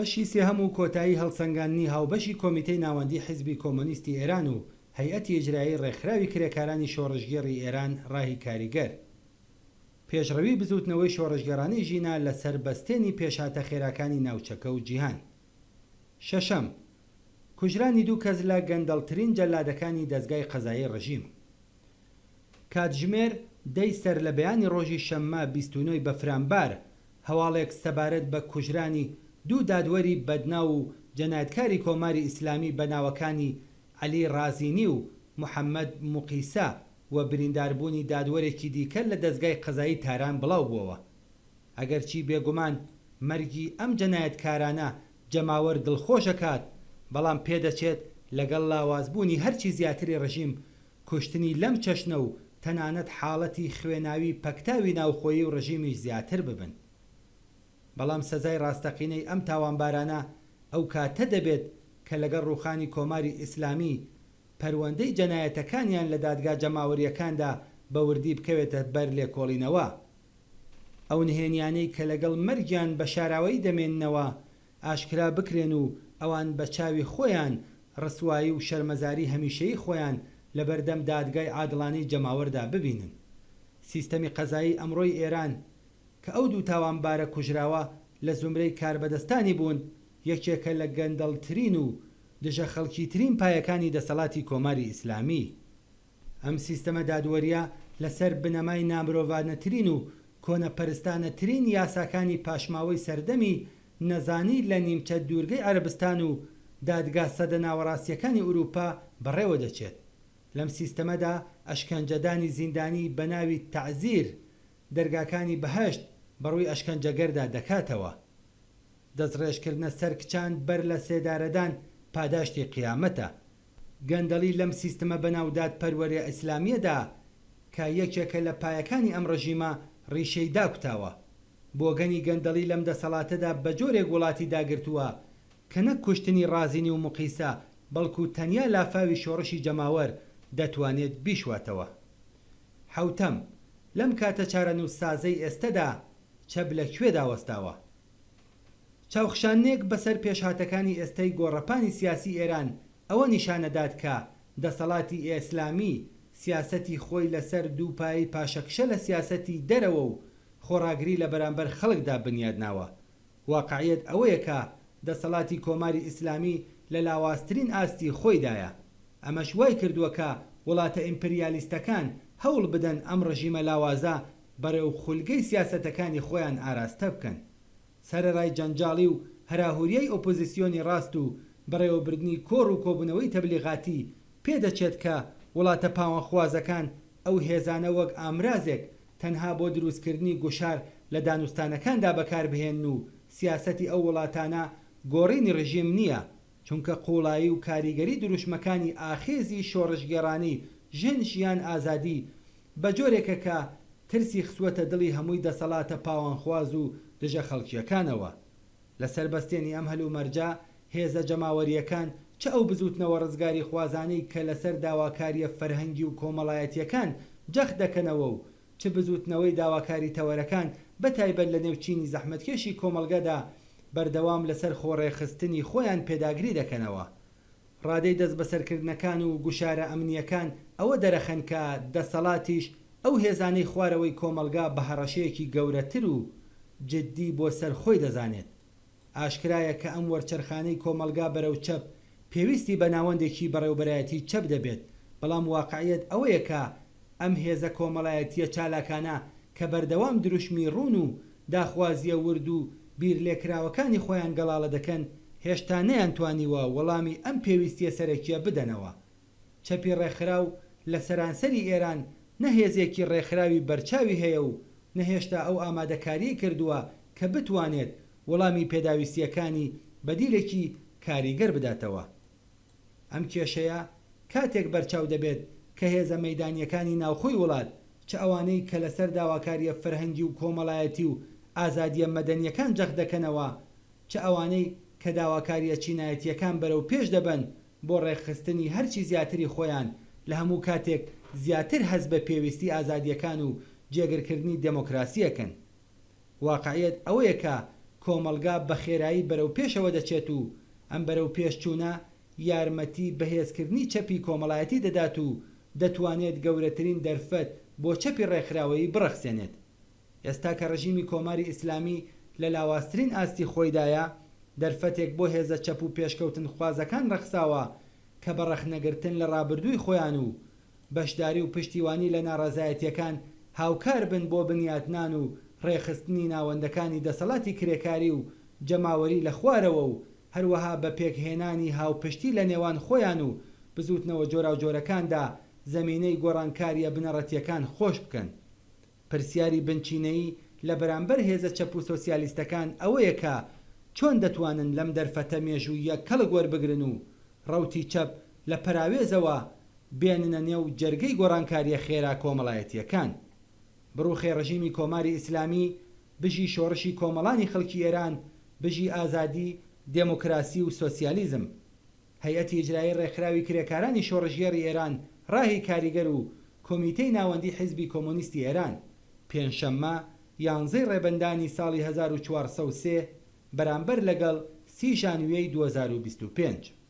بەشی سێهەم و کۆتایی هەڵسەنگاندنی هاوبەشی کۆمیتەی ناوەندی حیزبی کۆمۆنیستی ئێران و هەیئەتی ئیجرایی ڕێکخراوی کرێکارانی شۆڕژگێڕی ئێران ڕاهی کاریگەر. پێشڕەوی بزوتنەوەی شۆڕژگەڕانی ژینە لەسەر بەستێنی پێشهاتە خێراکانی ناوچەکە و جیهان. شەشەم، کوژرانی دوو کەس لە گەندەڵترین جەلادەکانی دەستگای قەزایی ڕژیم. کاتژمێر 10 سەر لە بەیانی ڕۆژی شەممە 29 بەفرانبار هەواڵێک سەبارەت بە کوژرانی دوو دادوەری بەدناو و جەنایەتکاری کۆماری ئیسلامی بە ناوەکانی عەلی رازینی و محەممەد موقیسا و برینداربوونی دادوەرێکی دیکە لە دەستگای قەزایی تاران بڵاو بووەوە. ئەگەرچی بێگومان مەرگی ئەم جەنایەتکارانە جەماوەر دڵخۆشەکات، بەڵام پێدەچێت لەگەڵ لاوازبوونی هەرچی زیاتری ڕژیم کوشتنی لەم چەشنە و تەنانەت حاڵەتی خوێناوی پەکتاوی ناوخۆیی و ڕژیمیش زیاتر ببن. بەڵام سەزای ڕاستەقینەی ئەم تاوانبارانە ئەو کاتە دەبێت کە لەگەڵ ڕووخانی کۆماری ئیسلامی پەروەندەی جەنایەتەکانیان لە دادگا جەماوەریەکاندا بە وردی بکەوێتە بەر لێکۆڵینەوە. ئەو نهێنیانەی کە لەگەڵ مەرگیان بە شاراوەیی دەمێننەوە ئاشکرا بکرێن و ئەوان بە چاوی خۆیان ڕسوایی و شەرمەزاری هەمیشەیی خۆیان لە بەردەم دادگای عادڵانەی جەماوەردا ببینن. سیستەمی قەزایی ئەمڕۆی ئێران کە ئەو دوو تاوانبارە کوژراوە لە زومرەی کاربەدەستانی بوون، یەکێکە لە گەندەڵترین و دژە خەڵکیترین پایەکانی دەسەڵاتی کۆماری ئیسلامی. ئەم سیستەمە دادوەریە لەسەر بنەمای نامرۆڤانەترین و کۆنەپەرستانەترین یاساکانی پاشماوەی سەردەمی نەزانی لە نیمچە دوورگەی عەرەبستان و دادگا سەدە ناوەڕاستیەکانی ئوروپا بەڕێوە دەچێت. لەم سیستەمەدا ئەشکەنجەدانی زیندانی بە ناوی تەعزیر دەرگاکانی بەهەشت بەڕووی ئەشکەنجەگەردا دەکاتەوە. دەستڕێژکردنە سەر کچان بەر لە سێدارەدان پاداشتی قیامەتە. گەندەڵی لەم سیستەمە بەناوداد پەروەرە ئیسلامیەدا کە یەکێکە لە پایەکانی ئەم ڕژیمە ڕیشەی داکوتاوە. بۆگەنی گەندەڵی لەم دەسەڵاتەدا بە جۆرێک وڵاتی داگرتووە کە نەک کوشتنی رازینی و موقیسا بەڵکو تەنیا لافاوی شۆڕشی جەماوەر دەتوانێت بیشواتەوە. حەوتەم، لەم کاتە چارەنووسسازەی ئێستەدا چەب لەکوێدا وەستاوە؟ چاوخشانێک بەسەر پێشهاتەکانی ئێستەی گۆڕەپانی سیاسی ئێران ئەوە نیشانەدات کە دەسەڵاتی ئیسلامی سیاسەتی خۆی لەسەر دووپایی پاشەکشە لە سیاسەتی دەرەوە و خۆڕاگری لە بەرامبەر خەڵکدا بنیادناوە. واقعیەت ئەوەیە کە دەسەڵاتی کۆماری ئیسلامی لە لاوازترین ئاستی خۆیدایە. ئەمەش وای کردووە کە وڵاتە ئیمپریالیستەکان هەوڵ بدەن ئەم ڕژیمە لاوازە بەرەو خولگەی سیاسەتەکانی خۆیان ئاراستە بکەن. سەرەڕای جەنجاڵی و هەراهوریەی ئۆپۆزیسیۆنی ڕاست و بەڕێوەبردننی کۆڕ و کۆبوونەوەی تەبلیغاتی پێدەچێت کە وڵاتە پاوەخوازەکان ئەو هێزانە وەک ئامرازێک تەنها بۆ دروستکردنی گوشار لە دانوستانەکاندا بەکاربهێن و سیاسەتی ئەو وڵاتانە گۆڕینی ڕژیم نییە، چونکە قوڵایی و کاریگەری دروشمەکانی ئاخێزی شۆڕژگێڕانی ژنشیان ئازادی بە جۆرێکە کە ترسی خسوەتە دڵی هەمووی دەسەڵاتە پاوانخواز و دژە خەڵکیەکانەوە. لەسەر بەستێنی ئەم هەلومەرجە هێزە جەماوەریەکان چ ئەو بزوتنەوە ڕزگاری خوازانەی کە لەسەر داواکاریە فەرهەنگی و کۆمەڵایەتیەکان جەخ دەکەنەوە و چ بزوتنەوەی داواکاری تەوەرەکان بەتایبەت لە نێوچینی زەحمەتکێشی کۆمەڵگەدا بەردەوام لەسەر خۆڕێخستنی خۆیان پێداگری دەکەنەوە. ڕادەی دەست بەسەرکردنەکان و گوشارە ئەمنیەکان ئەوە دەرەخەن کە دەسەڵاتیش ئەو هێزانەی خوارەوەی کۆمەلگا بە هەڕەشەیەکی گەورەتر و جددی بۆ سەر خۆی دەزانێت. ئاشکرایە کە ئەم وەرچەرخانەی کۆمەلگا بەرەو چەپ پێویستی بە ناوەندێکی بەڕێوەبەرایەتی چەپ دەبێت، بەڵام واقعیەت ئەوەیە کە ئەم هێزە کۆمەڵایەتیە چالاکانە کە بەردەوام دروشمی ڕوون و داخوازیە ورد و بیرلێکراوەکانی خۆیان گەڵاڵە دەکەن، هێشتا نەیانتوانیوە وەڵامی ئەم پێویستیە سەرەکیە بدەنەوە. چەپی ڕێکخراو لە سەرانسەری ئێران نەهێزێکی ڕێکخراوی بەرچاوی هەیە و نەهێشتا ئەو ئامادەکاری کردووە کە بتوانێت وەڵامی پێداویستیەکانی بەدیلێکی کاریگەر بداتەوە. ئەم کێشەیە کاتێک بەرچاو دەبێت کە هێزە مەیدانیەکانی ناوخۆی وڵات چ ئەوانەی کە لەسەر داواکاریە فەرهەنگی و کۆمەڵایەتی و ئازادیە مەدەنیەکان جەخ دەکەنەوە، چ ئەوانەی کە داواکاریە چینایەتیەکان بەرەو پێش دەبن بۆ ڕێکخستنی هەرچی زیاتری خۆیان لە هەموو کاتێک زیاتر هەز بە پێویستی ئازادیەکان و جێگرکردنی دموکراسیەکەن. واقعیت ئەوەیە کە کۆمەڵگا بە خێرایی بەرەو پێشەوە دەچێت و ئەم بەرەو پێشچوونە یارمەتی بەهێزکردنی چەپی کۆمەڵایەتی دەدات و دەتوانێت گەورەترین دەرفەت بۆ چەپی ڕێکخراوەیی بڕەخسێنێت. ئێستا کە ڕژیمی کۆماری ئیسلامی لە لاواسترین ئاستی خۆیدایە، دەرفەتێک بۆ هێزە چەپ و پێشکەوتن خوازەکان ڕەخساوە کە بە ڕەخنەگرتن لە ڕابردووی خۆیان و بەشداری و پشتیوانی لە ناڕەزایەتیەکان هاوکار بن بۆ بنیاتنان و ڕێخستنی ناوەندەکانی دەسەڵاتی کرێکاری و جەماوەری لە خوارەوە و هەروەها بە پێکهێنانی هاوپشتی لە نێوان خۆیان و بزوتنەوە جۆرا و جۆرەکاندا زەمینەی گۆڕانکاریە بنەڕەتیەکان خۆش بکەن. پرسیاری بنچینەیی لە بەرامبەر هێزە چەپ و سۆسیالیستەکان ئەوەیە کە چۆن دەتوانن لەم دەرفەتە مێژوویە کەڵک وەربگرن و ڕەوتی چەپ لە پەراوێزەوە بێننە نێو جەرگەی گۆڕانکاریە خێرا کۆمەڵایەتیەکان. بڕوخێ ڕژیمی کۆماری ئیسلامی بژی شۆڕشی کۆمەڵانی خەڵکی ئێران، بژی ئازادی، دێموکراسی و سۆسیالیزم. هەیئەتی ئیجرایی ڕێکخراوی کرێکارانی شۆڕژێڕی ئێران، ڕاهی کاریگەر و کۆمیتەی ناوەندی حیزبی کۆمۆنیستی ئێران پێنجشەممە 11 ڕێبەندانی ساڵی 1403 بەرامبەر لەگەڵ 30 ژانویەی 2025